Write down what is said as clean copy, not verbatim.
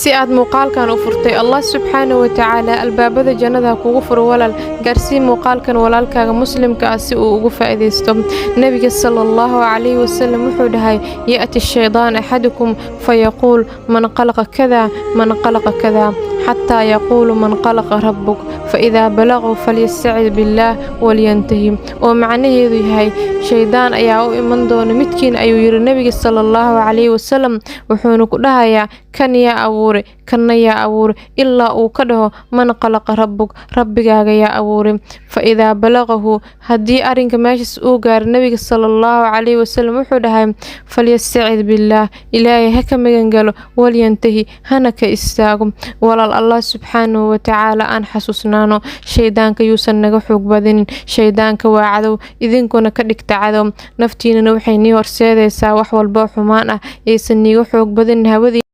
si aad muuqaalkan u furtay Allah subxaanahu wa ta'ala albaabada jannada kugu furo walaal gaarsii muuqaalkan walaalkaaga muslimka ah si uu ugu faa'iideysto nabiga sallallahu alayhi wasallam wuxuu dhahay ya'ti ash-shaydaan ahadukum fayaquul man qalaqa kada حتى يقول من قلق ربك فإذا بلغوا فليستعذ بالله ولينتهي ومعنى هي شيطان أيا من دون متكين أيو يرى النبي صلى الله عليه وسلم وحونك دهيا كان يا أوري كان يا أوري إلا وكده من قلق ربك يا أوري فإذا بلغه هدي أرنك ماشي أوجار النبي صلى الله عليه وسلم وحده فليستعذ بالله إلهي هكما ينقله ولينتهي هنك استاغم ولا الله سبحانه وتعالى أن حسسنانو شيطانك يوسن نغا خوغ بدين شيطانك waa cadow idinkuna ka dhigta cadow naftiina waxay nii horseedaysaa wax walba xumaan ah aysan niga xoog badan hawadii